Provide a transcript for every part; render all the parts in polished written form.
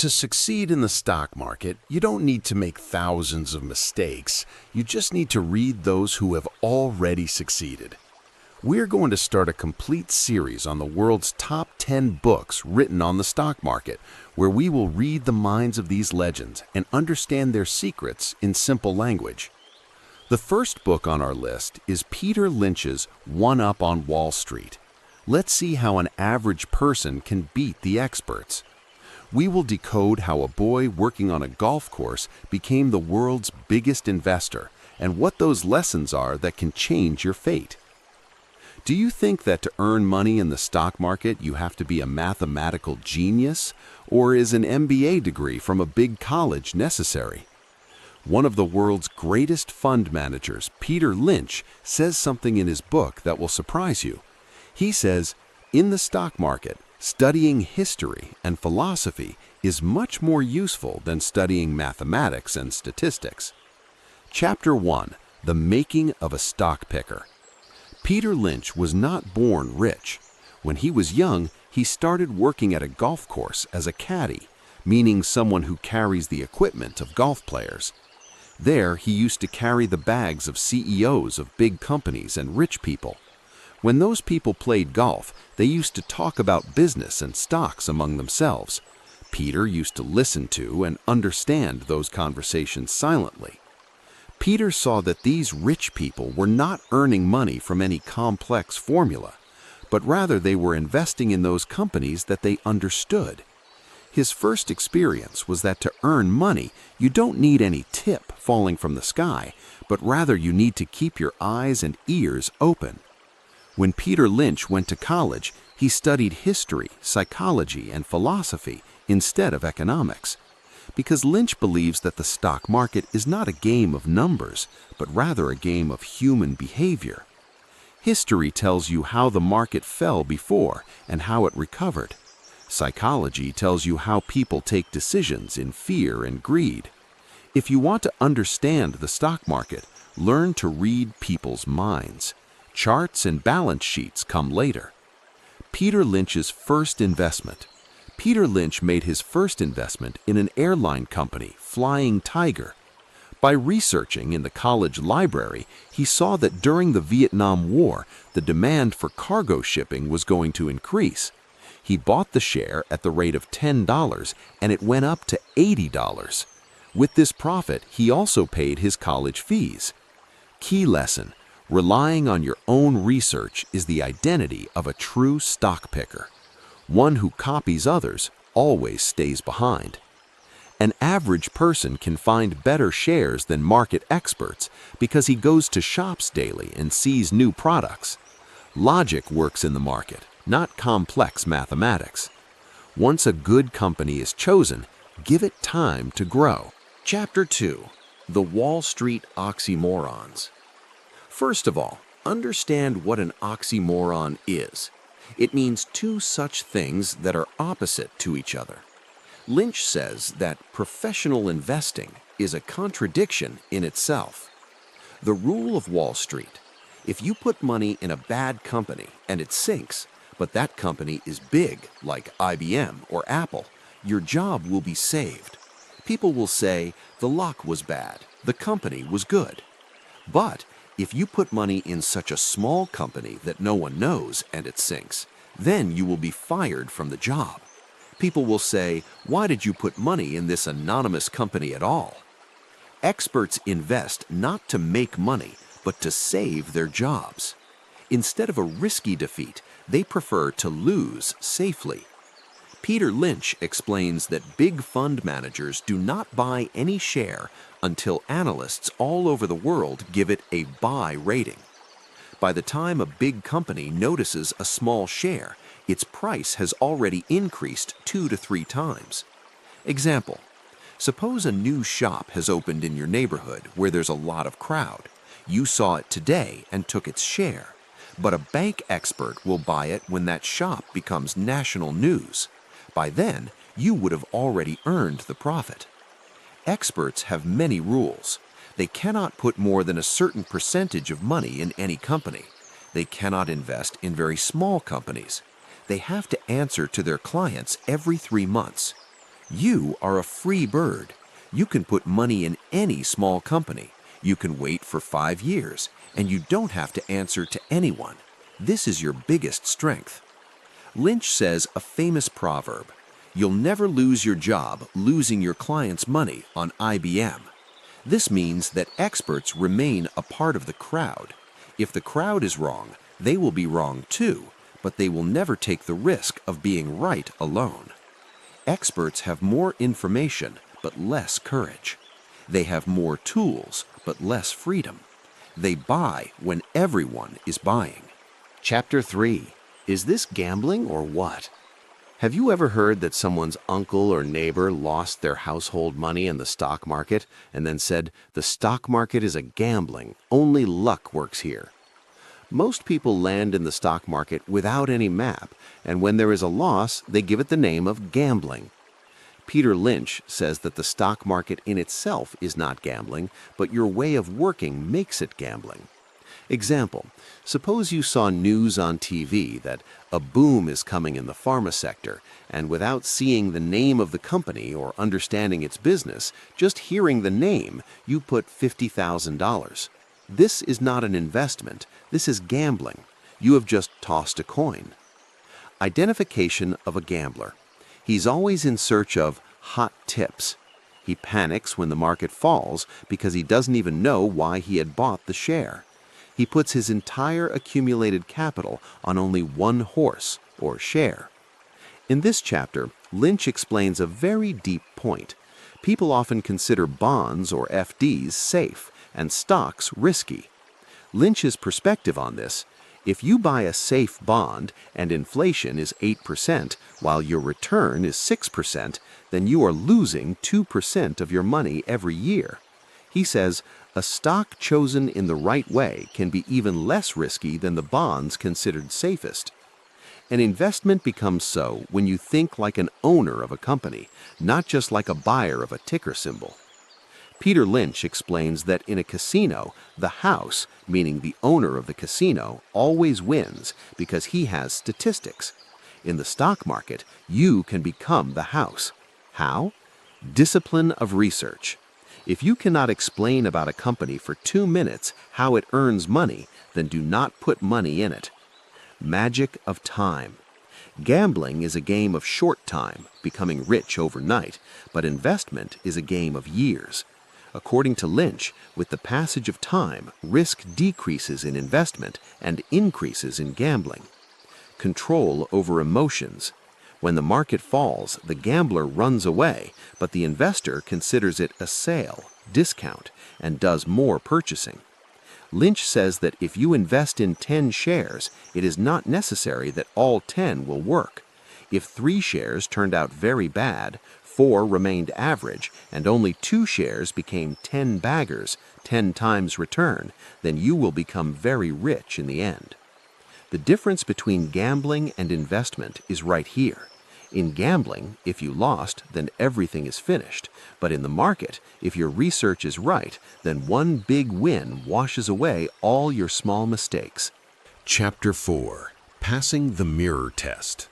To succeed in the stock market, you don't need to make thousands of mistakes. You just need to read those who have already succeeded. We're going to start a complete series on the world's top 10 books written on the stock market, where we will read the minds of these legends and understand their secrets in simple language. The first book on our list is Peter Lynch's One Up on Wall Street. Let's see how an average person can beat the experts. We will decode how a boy working on a golf course became the world's biggest investor and what those lessons are that can change your fate. Do you think that to earn money in the stock market you have to be a mathematical genius, or is an MBA degree from a big college necessary? One of the world's greatest fund managers, Peter Lynch, says something in his book that will surprise you. He says, in the stock market, studying history and philosophy is much more useful than studying mathematics and statistics. Chapter 1. The Making of a Stockpicker. Peter Lynch was not born rich. When he was young, he started working at a golf course as a caddy, meaning someone who carries the equipment of golf players. There, he used to carry the bags of CEOs of big companies and rich people. When those people played golf, they used to talk about business and stocks among themselves. Peter used to listen to and understand those conversations silently. Peter saw that these rich people were not earning money from any complex formula, but rather they were investing in those companies that they understood. His first experience was that to earn money, you don't need any tip falling from the sky, but rather you need to keep your eyes and ears open. When Peter Lynch went to college, he studied history, psychology, and philosophy instead of economics, because Lynch believes that the stock market is not a game of numbers, but rather a game of human behavior. History tells you how the market fell before and how it recovered. Psychology tells you how people take decisions in fear and greed. If you want to understand the stock market, learn to read people's minds. Charts and balance sheets come later. Peter Lynch's first investment. Peter Lynch made his first investment in an airline company, Flying Tiger. By researching in the college library, he saw that during the Vietnam War, the demand for cargo shipping was going to increase. He bought the share at the rate of $10, and it went up to $80. With this profit, he also paid his college fees. Key lesson: relying on your own research is the identity of a true stock picker. One who copies others always stays behind. An average person can find better shares than market experts because he goes to shops daily and sees new products. Logic works in the market, not complex mathematics. Once a good company is chosen, give it time to grow. Chapter 2. The Wall Street Oxymorons. First of all, understand what an oxymoron is. It means two such things that are opposite to each other. Lynch says that professional investing is a contradiction in itself. The rule of Wall Street: if you put money in a bad company and it sinks, but that company is big, like IBM or Apple, your job will be saved. People will say, the luck was bad, the company was good. But if you put money in such a small company that no one knows and it sinks, then you will be fired from the job. People will say, why did you put money in this anonymous company at all? Experts invest not to make money, but to save their jobs. Instead of a risky defeat, they prefer to lose safely. Peter Lynch explains that big fund managers do not buy any share until analysts all over the world give it a buy rating. By the time a big company notices a small share, its price has already increased 2 to 3 times. Example: suppose a new shop has opened in your neighborhood where there's a lot of crowd. You saw it today and took its share, but a bank expert will buy it when that shop becomes national news. By then, you would have already earned the profit. Experts have many rules. They cannot put more than a certain percentage of money in any company. They cannot invest in very small companies. They have to answer to their clients every 3 months. You are a free bird. You can put money in any small company. You can wait for 5 years, and you don't have to answer to anyone. This is your biggest strength. Lynch says a famous proverb, "You'll never lose your job losing your client's money on IBM." This means that experts remain a part of the crowd. If the crowd is wrong, they will be wrong too, but they will never take the risk of being right alone. Experts have more information, but less courage. They have more tools, but less freedom. They buy when everyone is buying. Chapter 3. Is this gambling or what? Have you ever heard that someone's uncle or neighbor lost their household money in the stock market and then said, "The stock market is a gambling, only luck works here"? Most people land in the stock market without any map, and when there is a loss, they give it the name of gambling. Peter Lynch says that the stock market in itself is not gambling, but your way of working makes it gambling. Example, suppose you saw news on TV that a boom is coming in the pharma sector, and without seeing the name of the company or understanding its business, just hearing the name, you put $50,000. This is not an investment, this is gambling. You have just tossed a coin. Identification of a gambler. He's always in search of hot tips. He panics when the market falls because he doesn't even know why he had bought the share. He puts his entire accumulated capital on only one horse, or share. In this chapter, Lynch explains a very deep point. People often consider bonds or FDs safe and stocks risky. Lynch's perspective on this: if you buy a safe bond and inflation is 8% while your return is 6%, then you are losing 2% of your money every year. He says, a stock chosen in the right way can be even less risky than the bonds considered safest. An investment becomes so when you think like an owner of a company, not just like a buyer of a ticker symbol. Peter Lynch explains that in a casino, the house, meaning the owner of the casino, always wins because he has statistics. In the stock market, you can become the house. How? Discipline of research. If you cannot explain about a company for 2 minutes how it earns money, then do not put money in it. Magic of time. Gambling is a game of short time, becoming rich overnight, but investment is a game of years. According to Lynch, with the passage of time, risk decreases in investment and increases in gambling. Control over emotions. When the market falls, the gambler runs away, but the investor considers it a sale, discount, and does more purchasing. Lynch says that if you invest in 10 shares, it is not necessary that all 10 will work. If 3 shares turned out very bad, 4 remained average, and only 2 shares became Tenbaggers, 10 times return, then you will become very rich in the end. The difference between gambling and investment is right here. In gambling, if you lost, then everything is finished. But in the market, if your research is right, then one big win washes away all your small mistakes. Chapter 4. Passing the Mirror Test.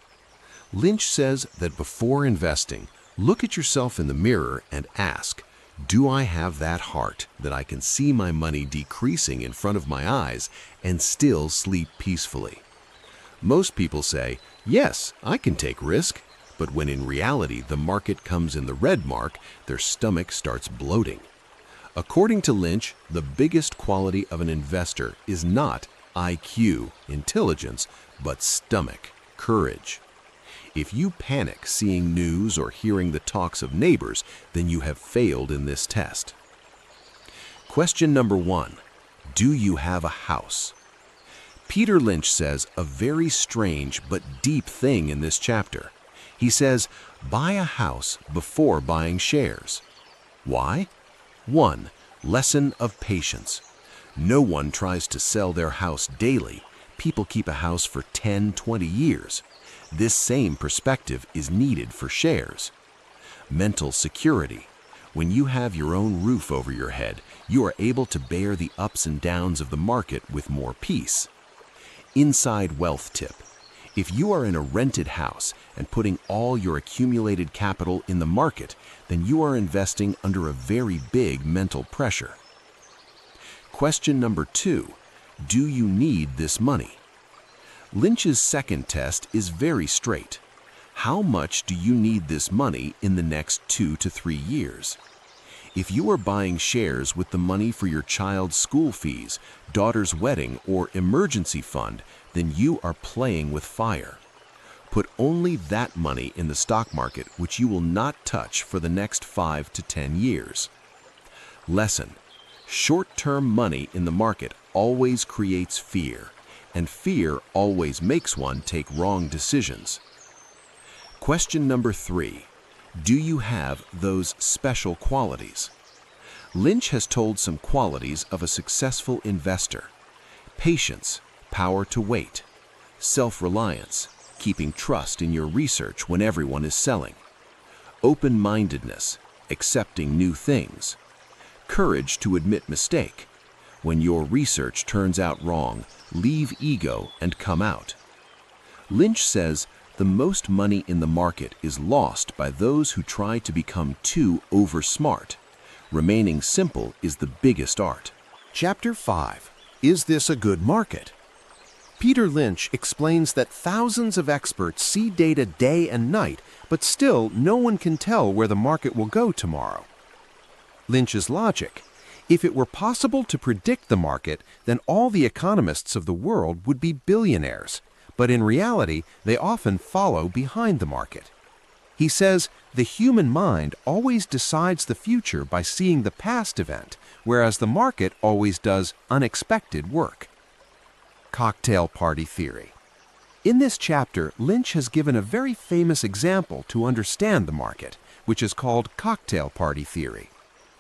Lynch says that before investing, look at yourself in the mirror and ask, do I have that heart that I can see my money decreasing in front of my eyes and still sleep peacefully? Most people say, yes, I can take risk. But when in reality the market comes in the red mark, their stomach starts bloating. According to Lynch, the biggest quality of an investor is not IQ, intelligence, but stomach, courage. If you panic seeing news or hearing the talks of neighbors, then you have failed in this test. Question number 1. Do you have a house? Peter Lynch says a very strange but deep thing in this chapter. He says, buy a house before buying shares. Why? 1. Lesson of patience. No one tries to sell their house daily. People keep a house for 10, 20 years. This same perspective is needed for shares. Mental security. When you have your own roof over your head, you are able to bear the ups and downs of the market with more peace. Inside wealth tip. If you are in a rented house and putting all your accumulated capital in the market, then you are investing under a very big mental pressure. Question number 2. Do you need this money? Lynch's second test is very straight. How much do you need this money in the next 2 to 3 years? If you are buying shares with the money for your child's school fees, daughter's wedding, or emergency fund, then you are playing with fire. Put only that money in the stock market, which you will not touch for the next 5 to 10 years. Lesson: short-term money in the market always creates fear, and fear always makes one take wrong decisions. Question number 3. Do you have those special qualities? Lynch has told some qualities of a successful investor: patience, power to wait; self-reliance, keeping trust in your research when everyone is selling; open-mindedness, accepting new things; courage to admit mistake. When your research turns out wrong, leave ego and come out. Lynch says the most money in the market is lost by those who try to become too oversmart. Remaining simple is the biggest art. Chapter 5. Is this a good market? Peter Lynch explains that thousands of experts see data day and night, but still no one can tell where the market will go tomorrow. Lynch's logic: if it were possible to predict the market, then all the economists of the world would be billionaires. But in reality, they often follow behind the market. He says the human mind always decides the future by seeing the past event, whereas the market always does unexpected work. Cocktail party theory. In this chapter, Lynch has given a very famous example to understand the market, which is called cocktail party theory.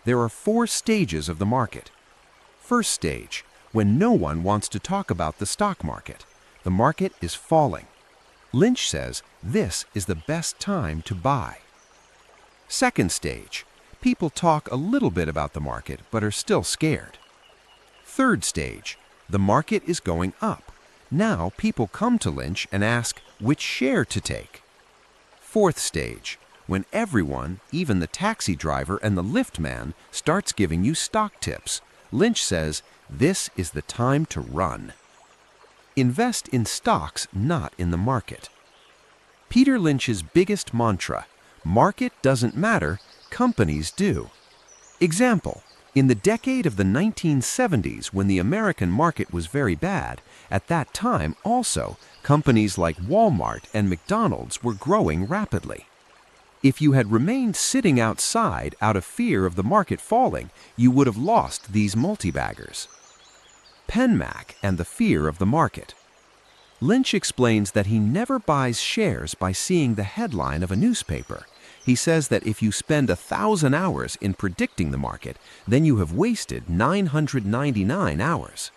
There are 4 stages of the market. First stage, when no one wants to talk about the stock market. The market is falling. Lynch says this is the best time to buy. Second stage, people talk a little bit about the market but are still scared. Third stage, the market is going up. Now people come to Lynch and ask which share to take. Fourth stage, when everyone, even the taxi driver and the lift man, starts giving you stock tips. Lynch says this is the time to run. Invest in stocks, not in the market. Peter Lynch's biggest mantra: market doesn't matter, companies do. Example: in the decade of the 1970s, when the American market was very bad, at that time also, companies like Walmart and McDonald's were growing rapidly. If you had remained sitting outside out of fear of the market falling, you would have lost these multibaggers. Penmac and the fear of the market. Lynch explains that he never buys shares by seeing the headline of a newspaper. He says that if you spend 1,000 hours in predicting the market, then you have wasted 999 hours.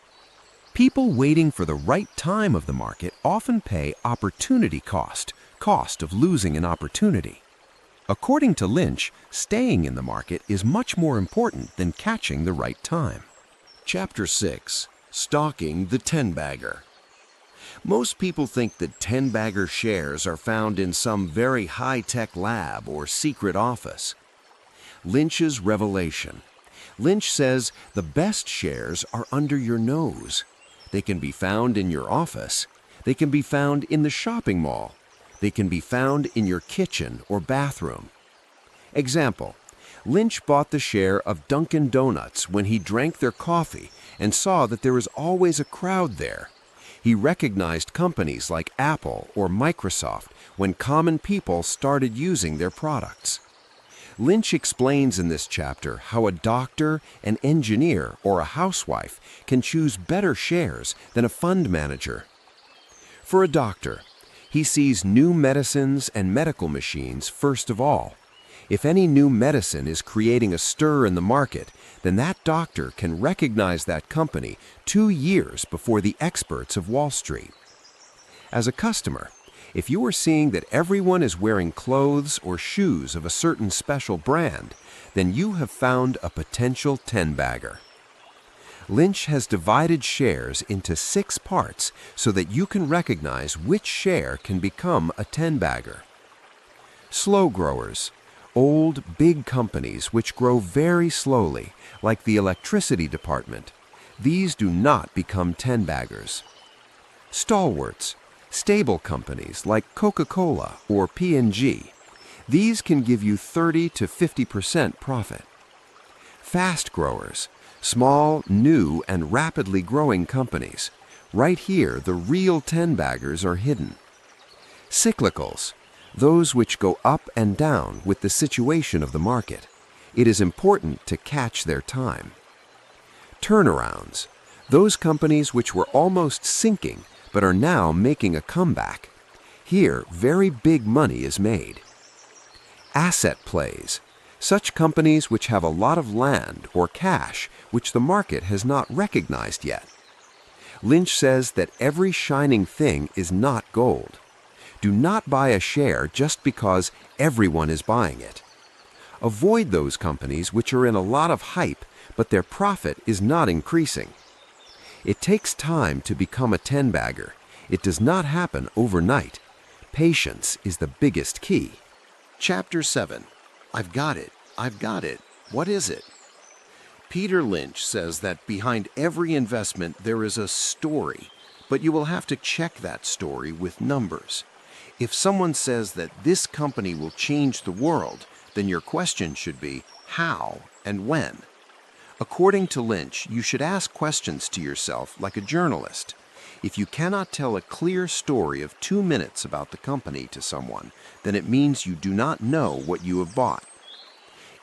People waiting for the right time of the market often pay opportunity cost of losing an opportunity. According to Lynch, staying in the market is much more important than catching the right time. Chapter 6. Stalking the Tenbagger. Most people think that Tenbagger shares are found in some very high-tech lab or secret office. Lynch's revelation. Lynch says the best shares are under your nose. They can be found in your office. They can be found in the shopping mall. They can be found in your kitchen or bathroom. Example: Lynch bought the share of Dunkin' Donuts when he drank their coffee and saw that there was always a crowd there. He recognized companies like Apple or Microsoft when common people started using their products. Lynch explains in this chapter how a doctor, an engineer, or a housewife can choose better shares than a fund manager. For a doctor, he sees new medicines and medical machines first of all. If any new medicine is creating a stir in the market, then that doctor can recognize that company 2 years before the experts of Wall Street. As a customer, if you are seeing that everyone is wearing clothes or shoes of a certain special brand, then you have found a potential Tenbagger. Lynch has divided shares into 6 parts so that you can recognize which share can become a Tenbagger. Slow growers, old, big companies which grow very slowly, like the electricity department. These do not become Tenbaggers. Stalwarts, stable companies like Coca-Cola or P&G. These can give you 30 to 50% profit. Fast growers, small, new, and rapidly growing companies. Right here, the real Tenbaggers are hidden. Cyclicals, those which go up and down with the situation of the market. It is important to catch their time. Turnarounds, those companies which were almost sinking but are now making a comeback. Here, very big money is made. Asset plays, such companies which have a lot of land or cash which the market has not recognized yet. Lynch says that every shining thing is not gold. Do not buy a share just because everyone is buying it. Avoid those companies which are in a lot of hype, but their profit is not increasing. It takes time to become a Tenbagger. It does not happen overnight. Patience is the biggest key. Chapter 7. I've got it. I've got it. What is it? Peter Lynch says that behind every investment there is a story, but you will have to check that story with numbers. If someone says that this company will change the world, then your question should be how and when. According to Lynch, you should ask questions to yourself like a journalist. If you cannot tell a clear story of 2 minutes about the company to someone, then it means you do not know what you have bought.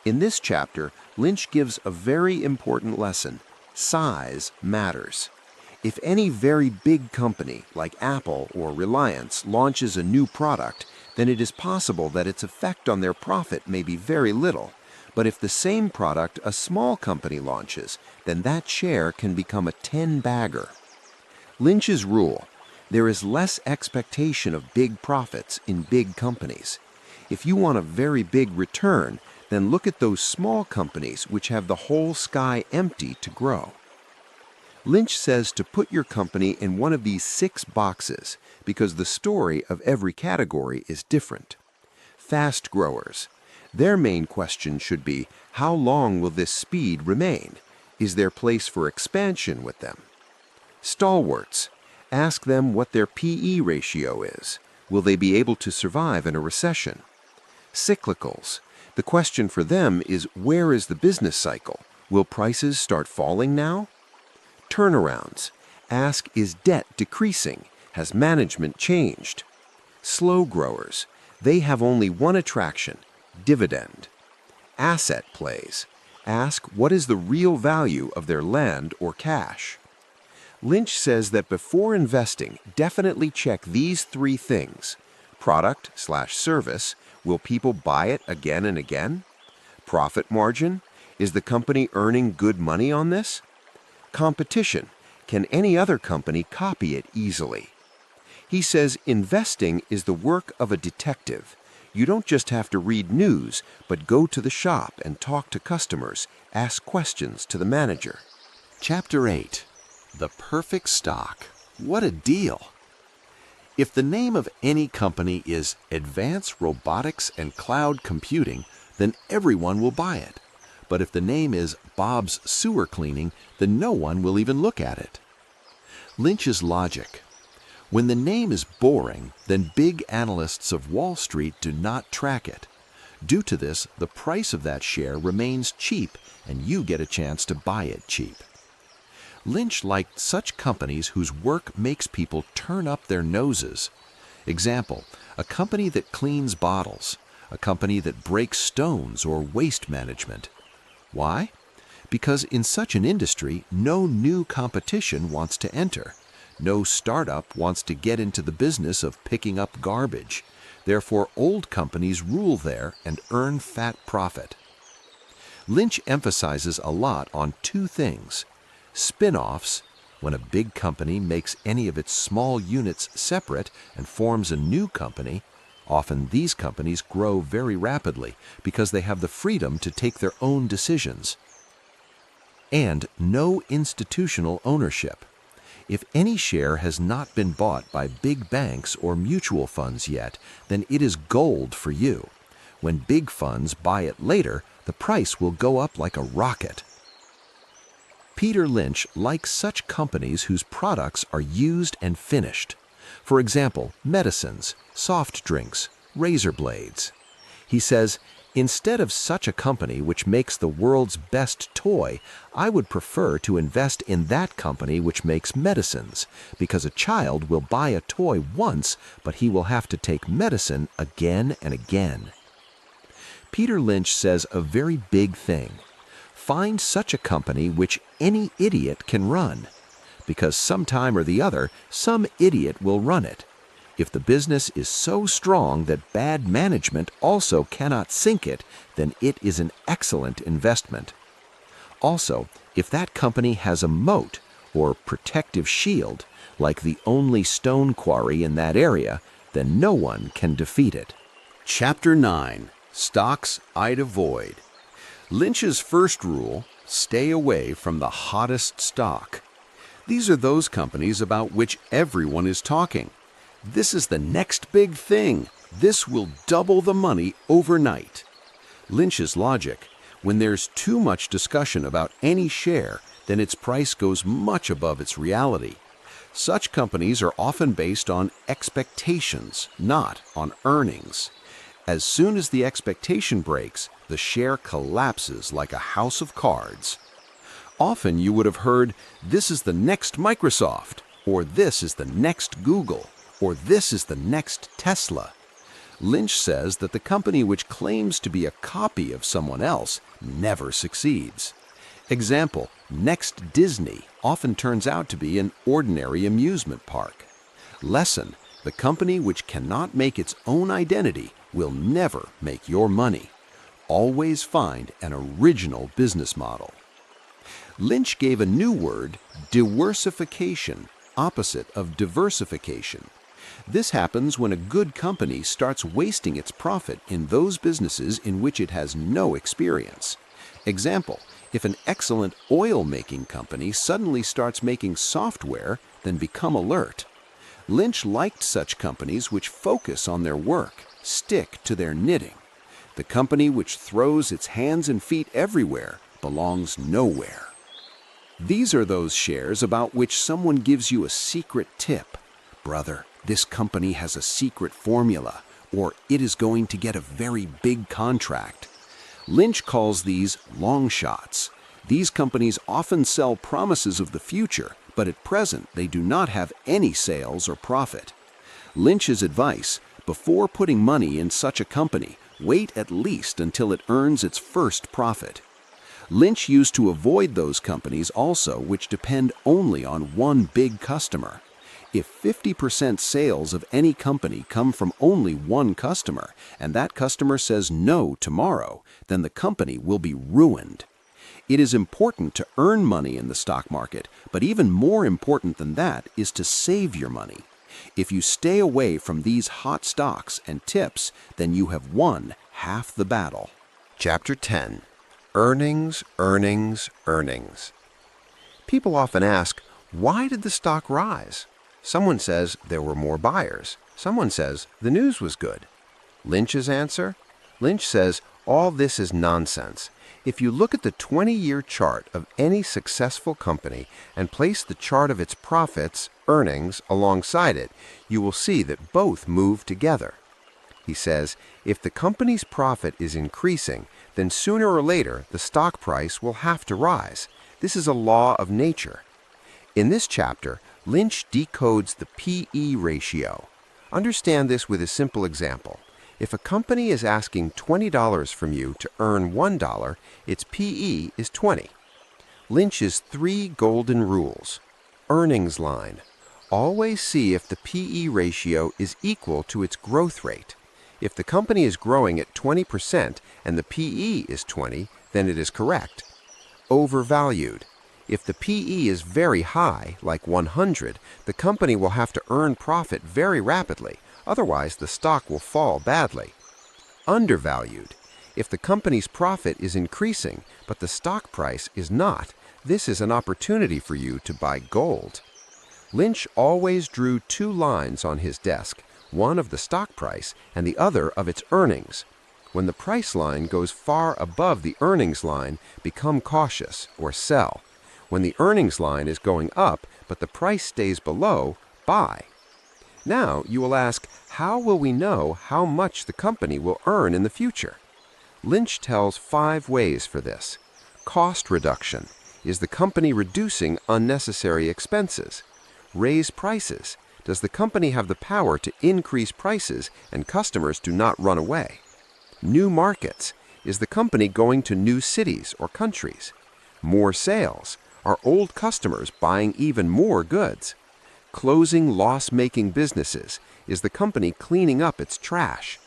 In this chapter, Lynch gives a very important lesson. Size matters. If any very big company, like Apple or Reliance, launches a new product, then it is possible that its effect on their profit may be very little. But if the same product a small company launches, then that share can become a Tenbagger. Lynch's rule: there is less expectation of big profits in big companies. If you want a very big return, then look at those small companies which have the whole sky empty to grow. Lynch says to put your company in one of these 6 boxes because the story of every category is different. Fast growers. Their main question should be, how long will this speed remain? Is there place for expansion with them? Stalwarts. Ask them what their PE ratio is. Will they be able to survive in a recession? Cyclicals. The question for them is, where is the business cycle? Will prices start falling now? Turnarounds. Ask, is debt decreasing? Has management changed? Slow growers. They have only one attraction: dividend. Asset plays. Ask, what is the real value of their land or cash? Lynch says that before investing, definitely check these 3 things. Product/service. Will people buy it again and again? Profit margin. Is the company earning good money on this? Competition. Can any other company copy it easily? He says investing is the work of a detective. You don't just have to read news, but go to the shop and talk to customers, ask questions to the manager. Chapter 8. The Perfect Stock. What a deal! If the name of any company is Advanced Robotics and Cloud Computing, then everyone will buy it. But if the name is Bob's Sewer Cleaning, then no one will even look at it. Lynch's logic. When the name is boring, then big analysts of Wall Street do not track it. Due to this, the price of that share remains cheap, and you get a chance to buy it cheap. Lynch liked such companies whose work makes people turn up their noses. Example, a company that cleans bottles, a company that breaks stones or waste management. Why? Because in such an industry, no new competition wants to enter. No startup wants to get into the business of picking up garbage. Therefore, old companies rule there and earn fat profit. Lynch emphasizes a lot on 2 things. Spin-offs, when a big company makes any of its small units separate and forms a new company. Often these companies grow very rapidly because they have the freedom to take their own decisions. and no institutional ownership. If any share has not been bought by big banks or mutual funds yet, then it is gold for you. When big funds buy it later, the price will go up like a rocket. Peter Lynch likes such companies whose products are used and finished. For example, medicines, soft drinks, razor blades. He says, "Instead of such a company which makes the world's best toy, I would prefer to invest in that company which makes medicines, because a child will buy a toy once, but he will have to take medicine again and again." Peter Lynch says a very big thing. Find such a company which any idiot can run, because sometime or the other, some idiot will run it. If the business is so strong that bad management also cannot sink it, then it is an excellent investment. Also, if that company has a moat or protective shield, like the only stone quarry in that area, then no one can defeat it. Chapter 9. Stocks I'd Avoid. Lynch's first rule: stay away from the hottest stock. These are those companies about which everyone is talking. This is the next big thing. This will double the money overnight. Lynch's logic: when there's too much discussion about any share, then its price goes much above its reality. Such companies are often based on expectations, not on earnings. As soon as the expectation breaks, the share collapses like a house of cards. Often you would have heard, "This is the next Microsoft," or "This is the next Google," or "This is the next Tesla." Lynch says that the company which claims to be a copy of someone else never succeeds. Example: Next Disney often turns out to be an ordinary amusement park. Lesson: the company which cannot make its own identity will never make your money. Always find an original business model. Lynch gave a new word, diversification, opposite of diversification. This happens when a good company starts wasting its profit in those businesses in which it has no experience. Example: if an excellent oil-making company suddenly starts making software, then become alert. Lynch liked such companies which focus on their work, stick to their knitting. The company which throws its hands and feet everywhere belongs nowhere. These are those shares about which someone gives you a secret tip. "Brother, this company has a secret formula," or "it is going to get a very big contract." Lynch calls these long shots. These companies often sell promises of the future, but at present they do not have any sales or profit. Lynch's advice: before putting money in such a company, wait at least until it earns its first profit. Lynch used to avoid those companies also which depend only on one big customer. If 50% sales of any company come from only one customer, and that customer says no tomorrow, then the company will be ruined. It is important to earn money in the stock market, but even more important than that is to save your money. If you stay away from these hot stocks and tips, then you have won half the battle. Chapter 10. Earnings, earnings, earnings. People often ask, why did the stock rise? Someone says there were more buyers. Someone says the news was good. Lynch's answer? Lynch says all this is nonsense. If you look at the 20-year chart of any successful company and place the chart of its profits, earnings, alongside it, you will see that both move together. He says, if the company's profit is increasing, then sooner or later the stock price will have to rise. This is a law of nature. In this chapter, Lynch decodes the P/E ratio. Understand this with a simple example. If a company is asking $20 from you to earn $1, its P/E is 20. Lynch's 3 golden rules. Earnings line. Always see if the P/E ratio is equal to its growth rate. If the company is growing at 20% and the P/E is 20, then it is correct. Overvalued. If the P/E is very high, like 100, the company will have to earn profit very rapidly, otherwise the stock will fall badly. Undervalued. If the company's profit is increasing, but the stock price is not, this is an opportunity for you to buy gold. Lynch always drew two lines on his desk, one of the stock price and the other of its earnings. When the price line goes far above the earnings line, become cautious or sell. When the earnings line is going up, but the price stays below, buy. Now you will ask, how will we know how much the company will earn in the future? Lynch tells 5 ways for this. Cost reduction. Is the company reducing unnecessary expenses? Raise prices. Does the company have the power to increase prices and customers do not run away? New markets. Is the company going to new cities or countries? More sales. Are old customers buying even more goods? Closing loss-making businesses. Is the company cleaning up its trash?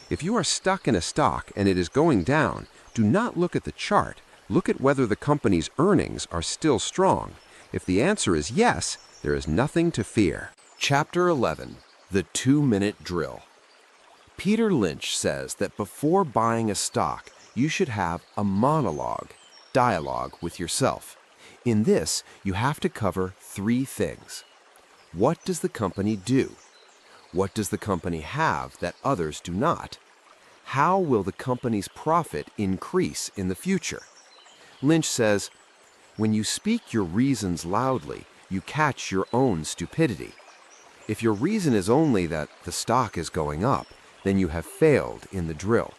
If you are stuck in a stock and it is going down, do not look at the chart. Look at whether the company's earnings are still strong. If the answer is yes, there is nothing to fear. Chapter 11. The 2-Minute Drill. Peter Lynch says that before buying a stock, you should have a dialogue with yourself. In this, you have to cover 3 things. What does the company do? What does the company have that others do not? How will the company's profit increase in the future? Lynch says, when you speak your reasons loudly, you catch your own stupidity. If your reason is only that the stock is going up, then you have failed in the drill.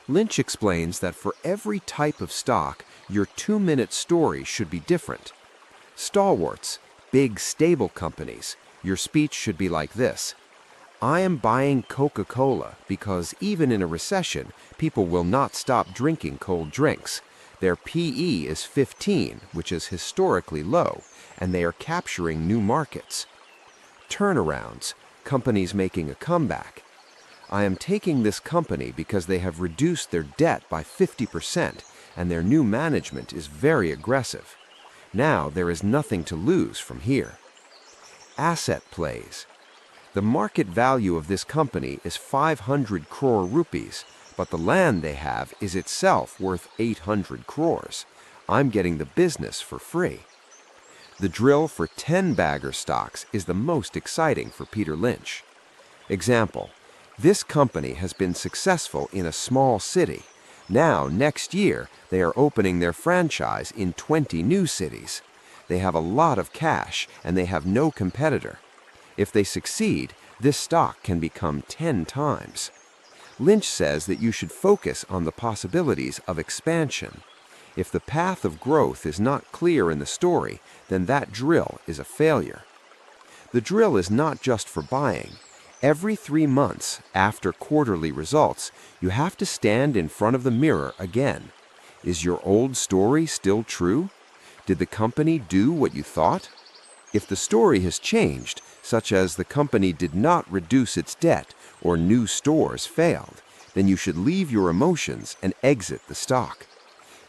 Lynch explains that for every type of stock, your 2-minute story should be different. Stalwarts, big stable companies, your speech should be like this. I am buying Coca-Cola because even in a recession, people will not stop drinking cold drinks. Their PE is 15, which is historically low, and they are capturing new markets. Turnarounds, companies making a comeback. I am taking this company because they have reduced their debt by 50%, and their new management is very aggressive. Now there is nothing to lose from here. Asset plays. The market value of this company is 500 crore rupees, but the land they have is itself worth 800 crores. I'm getting the business for free. The drill for Tenbagger stocks is the most exciting for Peter Lynch. Example, this company has been successful in a small city. Now, next year, they are opening their franchise in 20 new cities. They have a lot of cash and they have no competitor. If they succeed, this stock can become 10 times. Lynch says that you should focus on the possibilities of expansion. If the path of growth is not clear in the story, then that drill is a failure. The drill is not just for buying. Every 3 months after quarterly results, you have to stand in front of the mirror again. Is your old story still true? Did the company do what you thought? If the story has changed, such as the company did not reduce its debt or new stores failed, then you should leave your emotions and exit the stock.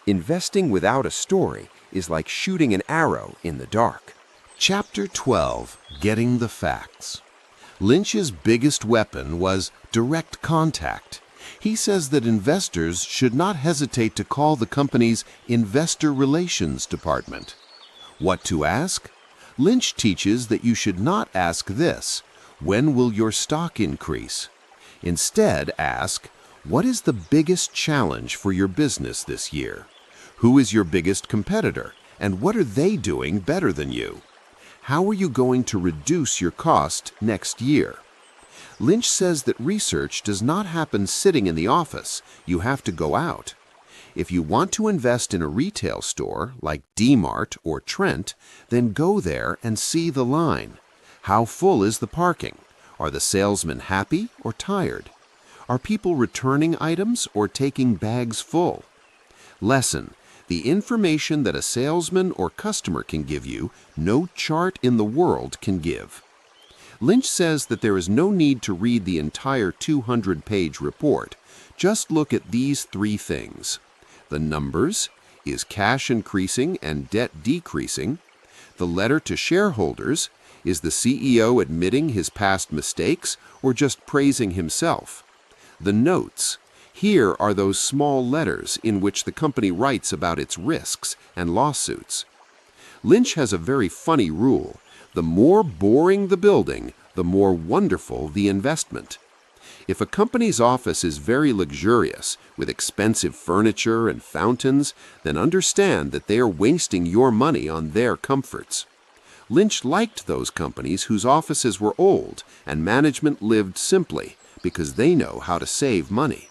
Investing without a story is like shooting an arrow in the dark. Chapter 12. Getting the Facts. Lynch's biggest weapon was direct contact. He says that investors should not hesitate to call the company's investor relations department. What to ask? Lynch teaches that you should not ask this, when will your stock increase? Instead, ask, what is the biggest challenge for your business this year? Who is your biggest competitor, and what are they doing better than you? How are you going to reduce your cost next year? Lynch says that research does not happen sitting in the office. You have to go out. If you want to invest in a retail store like D-Mart or Trent, then go there and see the line. How full is the parking? Are the salesmen happy or tired? Are people returning items or taking bags full? Lesson: the information that a salesman or customer can give you, no chart in the world can give. Lynch says that there is no need to read the entire 200-page report. Just look at these 3 things. The numbers, is cash increasing and debt decreasing? The letter to shareholders, is the CEO admitting his past mistakes or just praising himself? The notes, Here are those small letters in which the company writes about its risks and lawsuits. Lynch has a very funny rule. The more boring the building, the more wonderful the investment. If a company's office is very luxurious, with expensive furniture and fountains, then understand that they are wasting your money on their comforts. Lynch liked those companies whose offices were old and management lived simply because they know how to save money.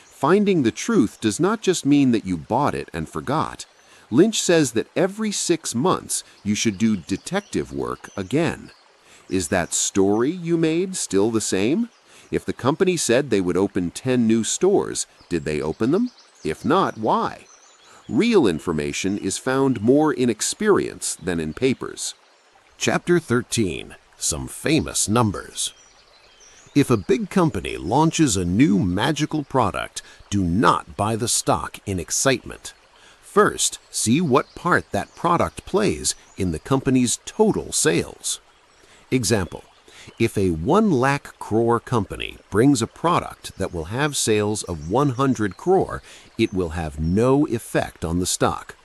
Finding the truth does not just mean that you bought it and forgot. Lynch says that every 6 months you should do detective work again. Is that story you made still the same? If the company said they would open 10 new stores, did they open them? If not, why? Real information is found more in experience than in papers. Chapter 13. Some famous numbers. If a big company launches a new magical product, do not buy the stock in excitement. First, see what part that product plays in the company's total sales. Example, if a 1 lakh crore company brings a product that will have sales of 100 crore, it will have no effect on the stock.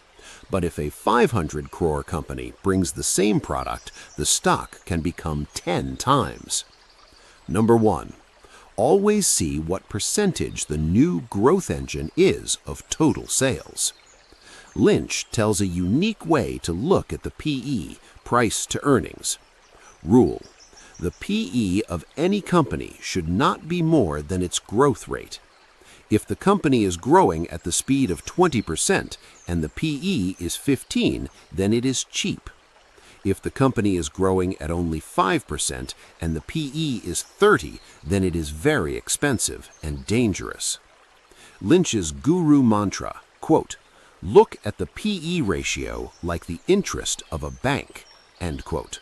But if a 500 crore company brings the same product, the stock can become 10 times. Number 1. Always see what percentage the new growth engine is of total sales. Lynch tells a unique way to look at the PE, price to earnings. Rule: the PE of any company should not be more than its growth rate. If the company is growing at the speed of 20% and the PE is 15, then it is cheap. If the company is growing at only 5% and the PE is 30, then it is very expensive and dangerous. Lynch's guru mantra, quote, "Look at the PE ratio like the interest of a bank," end quote.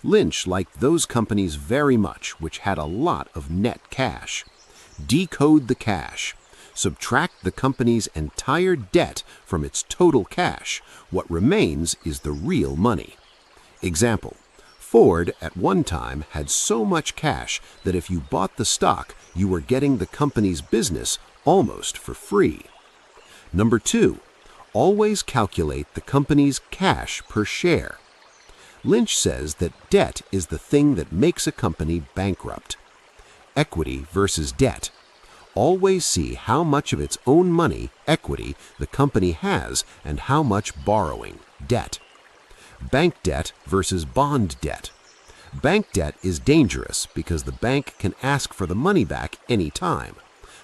Lynch liked those companies very much which had a lot of net cash. Decode the cash. Subtract the company's entire debt from its total cash. What remains is the real money. Example, Ford at one time had so much cash that if you bought the stock, you were getting the company's business almost for free. Number 2, always calculate the company's cash per share. Lynch says that debt is the thing that makes a company bankrupt. Equity versus debt. Always see how much of its own money, equity, the company has and how much borrowing, debt. Bank debt versus bond debt. Bank debt is dangerous because the bank can ask for the money back any time.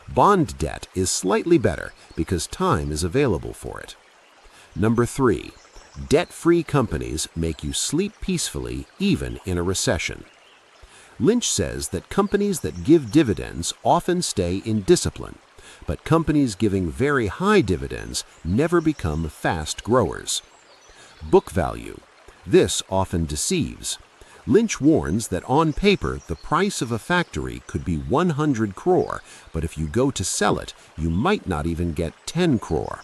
Bond debt is slightly better because time is available for it. Number 3. Debt-free companies make you sleep peacefully even in a recession. Lynch says that companies that give dividends often stay in discipline, but companies giving very high dividends never become fast growers. Book value. This often deceives. Lynch warns that on paper the price of a factory could be 100 crore, but if you go to sell it, you might not even get 10 crore.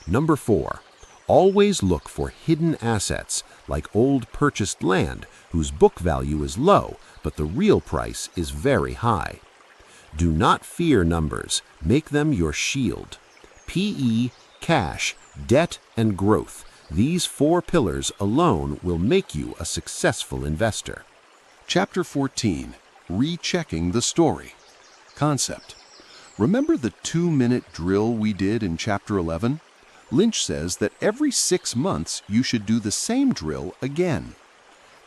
Number 4. Always look for hidden assets, like old purchased land, whose book value is low, but the real price is very high. Do not fear numbers. Make them your shield. PE, cash, debt, and growth. These 4 pillars alone will make you a successful investor. Chapter 14. Rechecking the story. Concept. Remember the 2-minute drill we did in Chapter 11? Lynch says that every 6 months you should do the same drill again.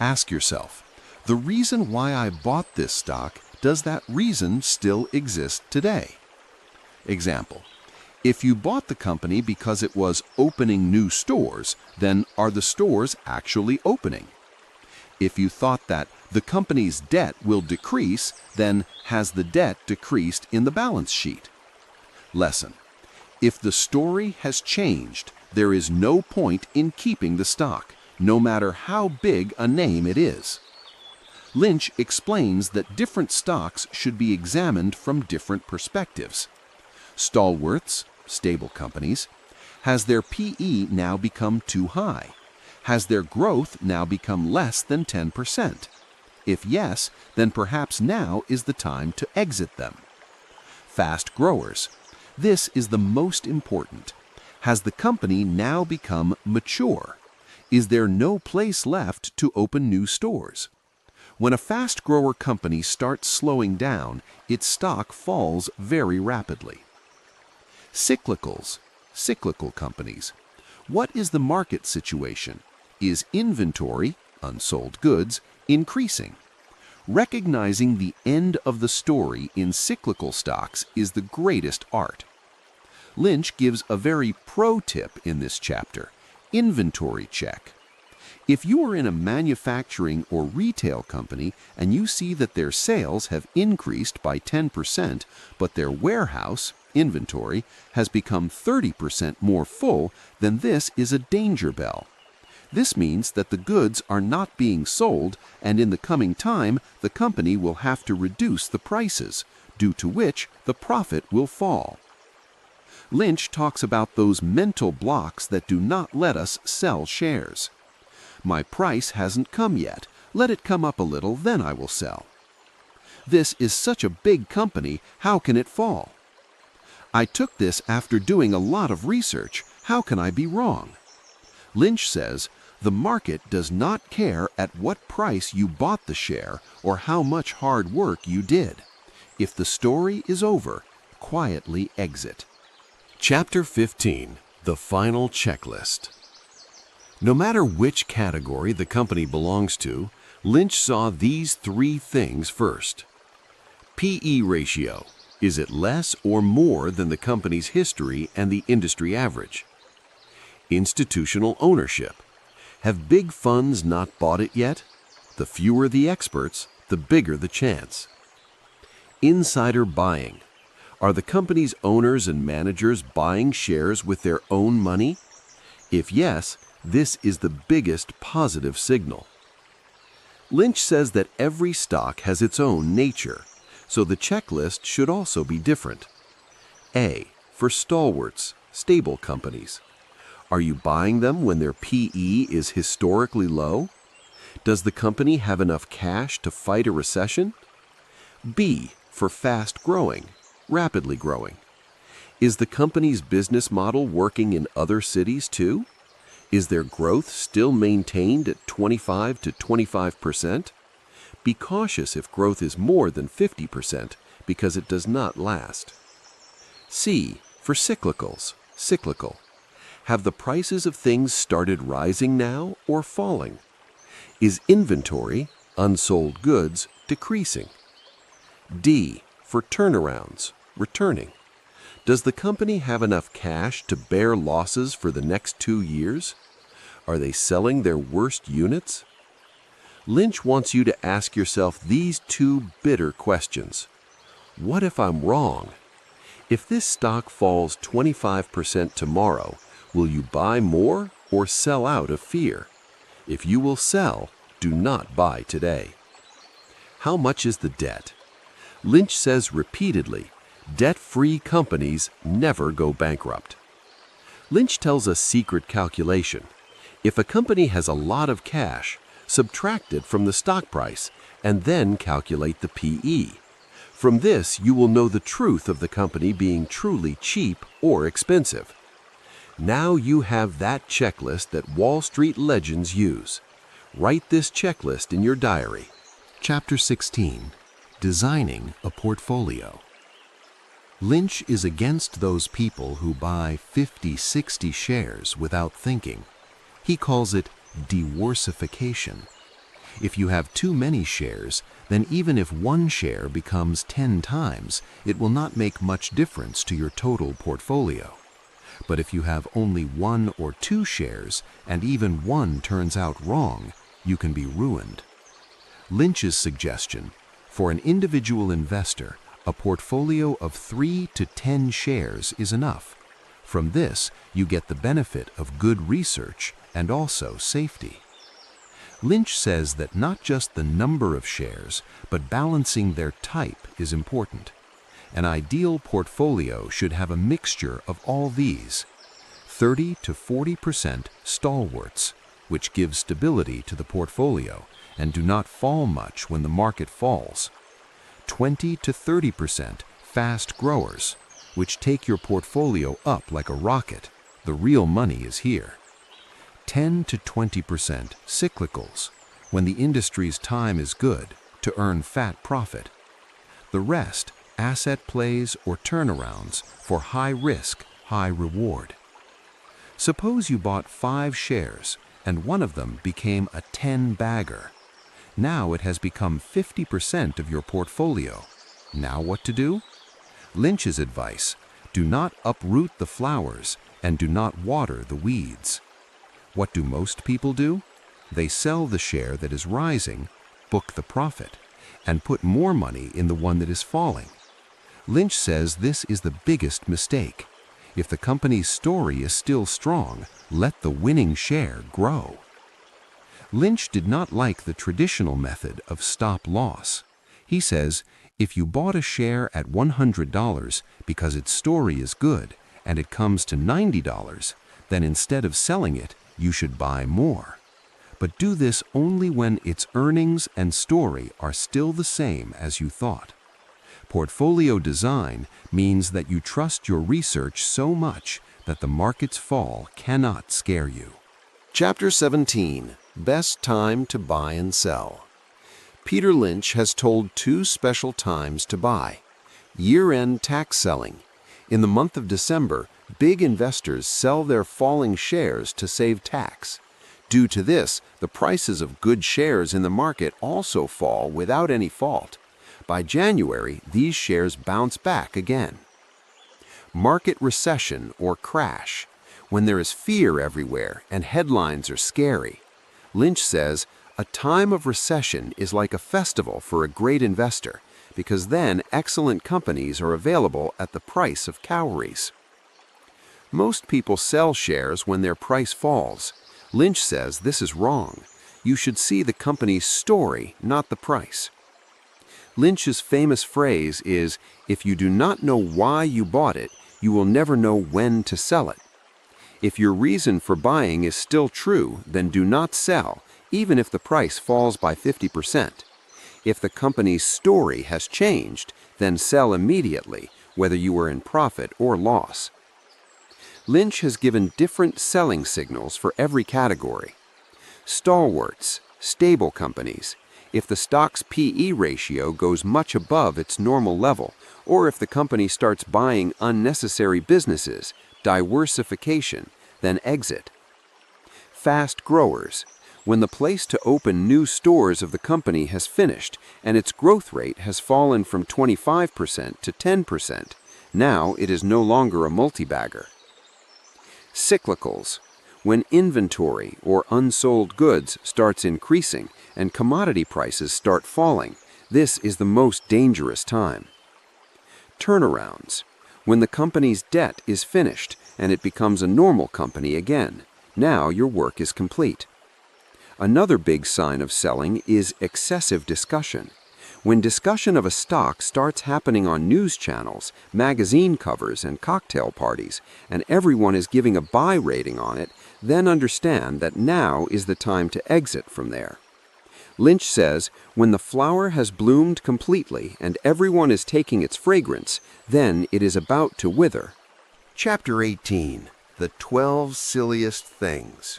Ask yourself, the reason why I bought this stock, does that reason still exist today? Example, if you bought the company because it was opening new stores, then are the stores actually opening? If you thought that the company's debt will decrease, then has the debt decreased in the balance sheet? Lesson. If the story has changed, there is no point in keeping the stock, no matter how big a name it is. Lynch explains that different stocks should be examined from different perspectives. Stalwarts, stable companies, has their PE now become too high? Has their growth now become less than 10%? If yes, then perhaps now is the time to exit them. fast growers. This is the most important. Has the company now become mature? Is there no place left to open new stores? When a fast grower company starts slowing down, its stock falls very rapidly. Cyclicals, cyclical companies. What is the market situation? Is inventory, unsold goods, increasing? Recognizing the end of the story in cyclical stocks is the greatest art. Lynch gives a very pro tip in this chapter: inventory check. If you are in a manufacturing or retail company and you see that their sales have increased by 10%, but their warehouse, inventory, has become 30% more full, then this is a danger bell. This means that the goods are not being sold, and in the coming time, the company will have to reduce the prices, due to which the profit will fall. Lynch talks about those mental blocks that do not let us sell shares. My price hasn't come yet. Let it come up a little, then I will sell. This is such a big company, how can it fall? I took this after doing a lot of research. How can I be wrong? Lynch says, the market does not care at what price you bought the share or how much hard work you did. If the story is over, quietly exit. Chapter 15. The Final Checklist. No matter which category the company belongs to, Lynch saw these three things first. P/E ratio. Is it less or more than the company's history and the industry average? Institutional ownership. Have big funds not bought it yet? The fewer the experts, the bigger the chance. Insider buying. Are the company's owners and managers buying shares with their own money? If yes, this is the biggest positive signal. Lynch says that every stock has its own nature, so the checklist should also be different. A. For stalwarts, stable companies. Are you buying them when their P/E is historically low? Does the company have enough cash to fight a recession? B. For fast growing, rapidly growing. Is the company's business model working in other cities too? Is their growth still maintained at 25 to 25%? Be cautious if growth is more than 50% because it does not last. C. For cyclicals, cyclical. Have the prices of things started rising now or falling? Is inventory, unsold goods, decreasing? D. For turnarounds, returning. Does the company have enough cash to bear losses for the next 2 years? Are they selling their worst units? Lynch wants you to ask yourself these two bitter questions. What if I'm wrong? If this stock falls 25% tomorrow, will you buy more or sell out of fear? If you will sell, do not buy today. How much is the debt? Lynch says repeatedly, debt-free companies never go bankrupt. Lynch tells a secret calculation. If a company has a lot of cash, subtract it from the stock price and then calculate the P/E. From this, you will know the truth of the company being truly cheap or expensive. Now you have that checklist that Wall Street legends use. Write this checklist in your diary. Chapter 16. Designing a portfolio. Lynch is against those people who buy 50, 60 shares without thinking. He calls it diversification. If you have too many shares, then even if one share becomes 10 times, it will not make much difference to your total portfolio. But if you have only 1 or 2 shares, and even one turns out wrong, you can be ruined. Lynch's suggestion: for an individual investor, a portfolio of 3 to 10 shares is enough. From this, you get the benefit of good research and also safety. Lynch says that not just the number of shares, but balancing their type is important. An ideal portfolio should have a mixture of all these: 30 to 40% stalwarts, which give stability to the portfolio and do not fall much when the market falls; 20 to 30% fast growers, which take your portfolio up like a rocket. The real money is here. 10 to 20% cyclicals, when the industry's time is good, to earn fat profit. The rest, asset plays or turnarounds for high risk, high reward. Suppose you bought 5 shares and one of them became a Tenbagger. Now it has become 50% of your portfolio. Now what to do? Lynch's advice: do not uproot the flowers and do not water the weeds. What do most people do? They sell the share that is rising, book the profit, and put more money in the one that is falling. Lynch says this is the biggest mistake. If the company's story is still strong, let the winning share grow. Lynch did not like the traditional method of stop-loss. He says, if you bought a share at $100 because its story is good and it comes to $90, then instead of selling it, you should buy more. But do this only when its earnings and story are still the same as you thought. Portfolio design means that you trust your research so much that the market's fall cannot scare you. Chapter 17. Best Time to Buy and Sell. Peter Lynch has told 2 special times to buy. Year-end tax selling. In the month of December, big investors sell their falling shares to save tax. Due to this, the prices of good shares in the market also fall without any fault. By January, these shares bounce back again. Market recession or crash. When there is fear everywhere and headlines are scary. Lynch says, a time of recession is like a festival for a great investor, because then excellent companies are available at the price of cowries. Most people sell shares when their price falls. Lynch says this is wrong. You should see the company's story, not the price. Lynch's famous phrase is, if you do not know why you bought it, you will never know when to sell it. If your reason for buying is still true, then do not sell, even if the price falls by 50%. If the company's story has changed, then sell immediately, whether you are in profit or loss. Lynch has given different selling signals for every category. Stalwarts, stable companies. If the stock's P/E ratio goes much above its normal level, or if the company starts buying unnecessary businesses, diversification, then exit. Fast growers. When the place to open new stores of the company has finished and its growth rate has fallen from 25% to 10%, now it is no longer a multibagger. Cyclicals. When inventory or unsold goods starts increasing and commodity prices start falling, this is the most dangerous time. Turnarounds. When the company's debt is finished and it becomes a normal company again, now your work is complete. Another big sign of selling is excessive discussion. When discussion of a stock starts happening on news channels, magazine covers, and cocktail parties, and everyone is giving a buy rating on it, then understand that now is the time to exit from there. Lynch says, when the flower has bloomed completely and everyone is taking its fragrance, then it is about to wither. Chapter 18. The 12 Silliest Things.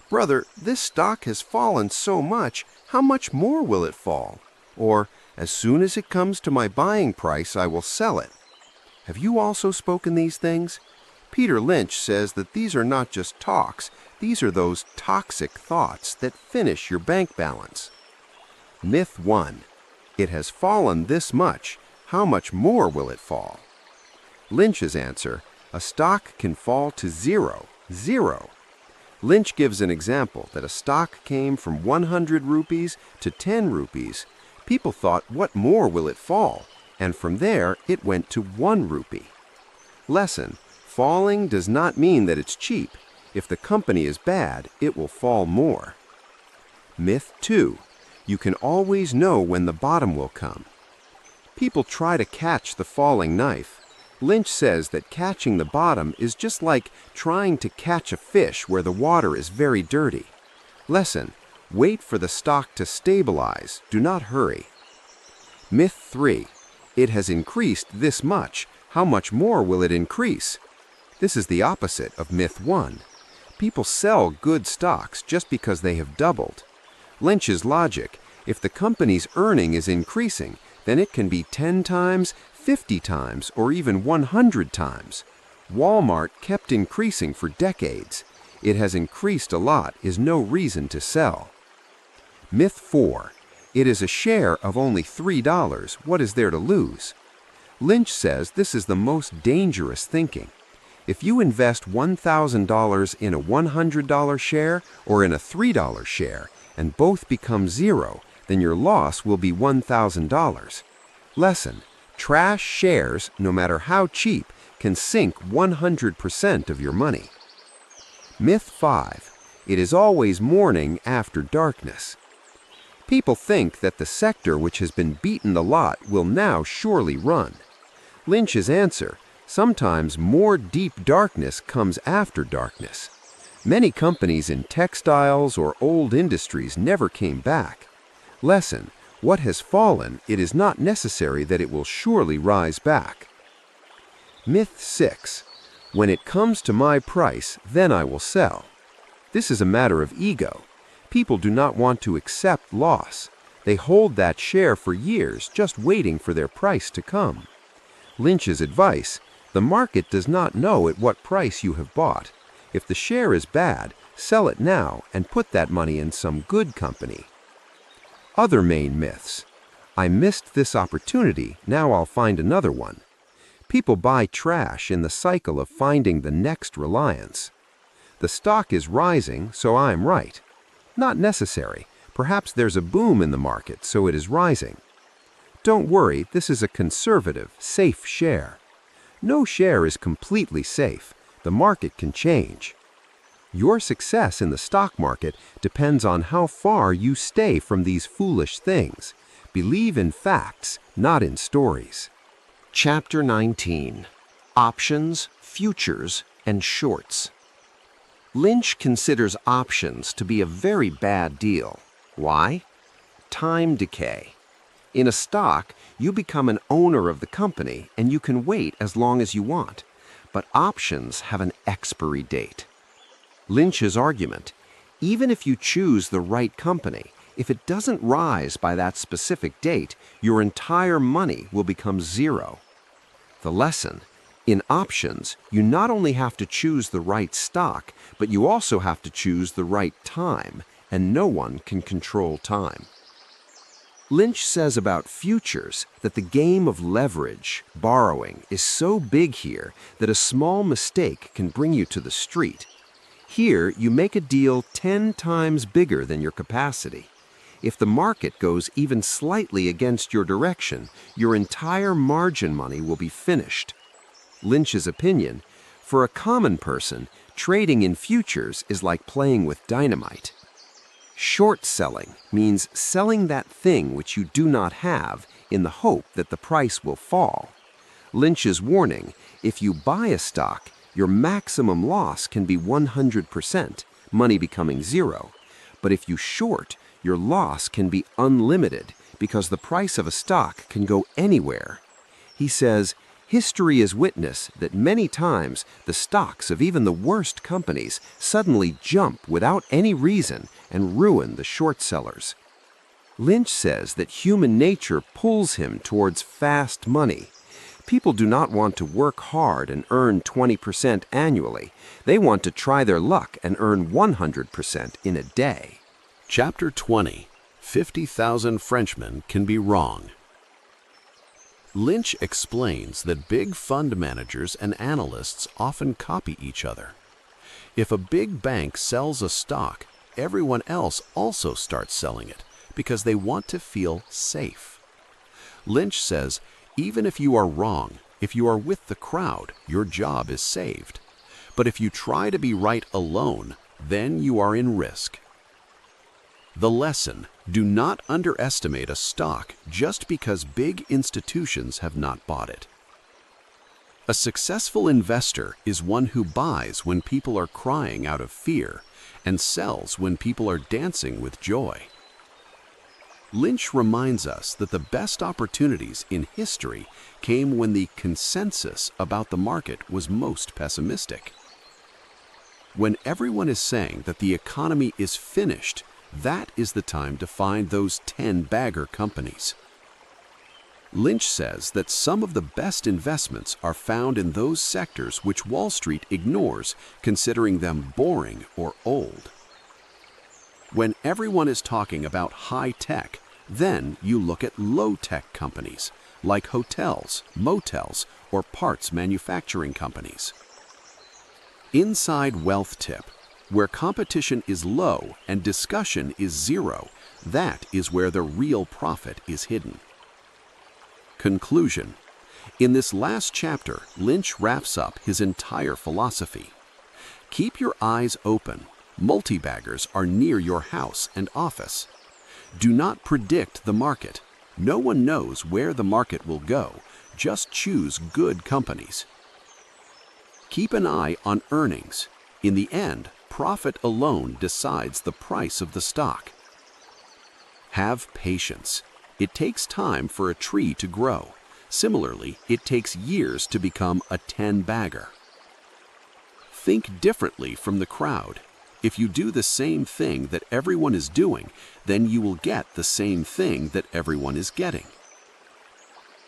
Brother, this stock has fallen so much, how much more will it fall? Or, as soon as it comes to my buying price, I will sell it. Have you also spoken these things? Peter Lynch says that these are not just talks, these are those toxic thoughts that finish your bank balance. Myth 1. It has fallen this much, how much more will it fall? Lynch's answer, a stock can fall to zero. Lynch gives an example that a stock came from 100 rupees to 10 rupees. People thought, what more will it fall? And from there, it went to 1 rupee. Lesson: falling does not mean that it's cheap. If the company is bad, it will fall more. Myth 2. You can always know when the bottom will come. People try to catch the falling knife. Lynch says that catching the bottom is just like trying to catch a fish where the water is very dirty. Lesson: wait for the stock to stabilize, do not hurry. Myth 3. It has increased this much. How much more will it increase? This is the opposite of myth 1. People sell good stocks just because they have doubled. Lynch's logic: if the company's earning is increasing, then it can be 10 times, 50 times, or even 100 times. Walmart kept increasing for decades. It has increased a lot is no reason to sell. Myth 4. It is a share of only $3. What is there to lose? Lynch says this is the most dangerous thinking. If you invest $1,000 in a $100 share or in a $3 share, and both become zero, then your loss will be $1,000. Lesson: trash shares, no matter how cheap, can sink 100% of your money. Myth 5. It is always morning after darkness. People think that the sector which has been beaten a lot will now surely run. Lynch's answer: sometimes more deep darkness comes after darkness. Many companies in textiles or old industries never came back. Lesson: what has fallen, it is not necessary that it will surely rise back. Myth 6. When it comes to my price, then I will sell. This is a matter of ego. People do not want to accept loss. They hold that share for years, just waiting for their price to come. Lynch's advice: the market does not know at what price you have bought. If the share is bad, sell it now and put that money in some good company. Other main myths: I missed this opportunity, now I'll find another one. People buy trash in the cycle of finding the next reliance. The stock is rising, so I'm right. Not necessary. Perhaps there's a boom in the market, so it is rising. Don't worry, this is a conservative, safe share. No share is completely safe. The market can change. Your success in the stock market depends on how far you stay from these foolish things. Believe in facts, not in stories. Chapter 19. Options, Futures, and Shorts. Lynch considers options to be a very bad deal. Why? Time decay. In a stock, you become an owner of the company and you can wait as long as you want. But options have an expiry date. Lynch's argument: even if you choose the right company, if it doesn't rise by that specific date, your entire money will become zero. The lesson: in options, you not only have to choose the right stock, but you also have to choose the right time, and no one can control time. Lynch says about futures that the game of leverage, borrowing, is so big here that a small mistake can bring you to the street. Here, you make a deal 10 times bigger than your capacity. If the market goes even slightly against your direction, your entire margin money will be finished. Lynch's opinion: for a common person, trading in futures is like playing with dynamite. Short selling means selling that thing which you do not have in the hope that the price will fall. Lynch's warning: if you buy a stock, your maximum loss can be 100%, money becoming zero. But if you short, your loss can be unlimited because the price of a stock can go anywhere. He says, history is witness that many times the stocks of even the worst companies suddenly jump without any reason and ruin the short sellers. Lynch says that human nature pulls him towards fast money. People do not want to work hard and earn 20% annually. They want to try their luck and earn 100% in a day. Chapter 20. 50,000 Frenchmen can be wrong. Lynch explains that big fund managers and analysts often copy each other. If a big bank sells a stock, everyone else also starts selling it because they want to feel safe. Lynch says, even if you are wrong, if you are with the crowd, your job is saved. But if you try to be right alone, then you are in risk. The lesson: do not underestimate a stock just because big institutions have not bought it. A successful investor is one who buys when people are crying out of fear and sells when people are dancing with joy. Lynch reminds us that the best opportunities in history came when the consensus about the market was most pessimistic. When everyone is saying that the economy is finished, that is the time to find those Tenbagger companies. Lynch says that some of the best investments are found in those sectors which Wall Street ignores, considering them boring or old. When everyone is talking about high tech, then you look at low-tech companies, like hotels, motels, or parts manufacturing companies. Inside wealth tip, where competition is low and discussion is zero, that is where the real profit is hidden. Conclusion. In this last chapter, Lynch wraps up his entire philosophy. Keep your eyes open. Multibaggers are near your house and office. Do not predict the market. No one knows where the market will go. Just choose good companies. Keep an eye on earnings. In the end, profit alone decides the price of the stock. Have patience. It takes time for a tree to grow. Similarly, it takes years to become a Tenbagger. Think differently from the crowd. If you do the same thing that everyone is doing, then you will get the same thing that everyone is getting.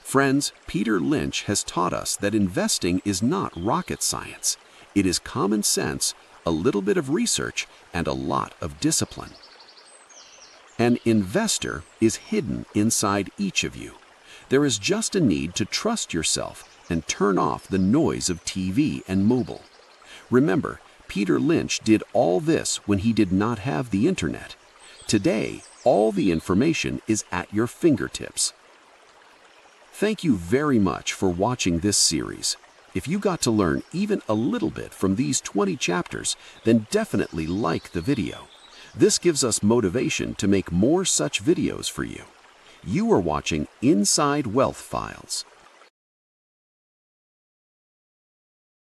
Friends, Peter Lynch has taught us that investing is not rocket science. It is common sense, a little bit of research, and a lot of discipline. An investor is hidden inside each of you. There is just a need to trust yourself and turn off the noise of TV and mobile. Remember, Peter Lynch did all this when he did not have the internet. Today, all the information is at your fingertips. Thank you very much for watching this series. If you got to learn even a little bit from these 20 chapters, then definitely like the video. This gives us motivation to make more such videos for you. You are watching Inside Wealth Files.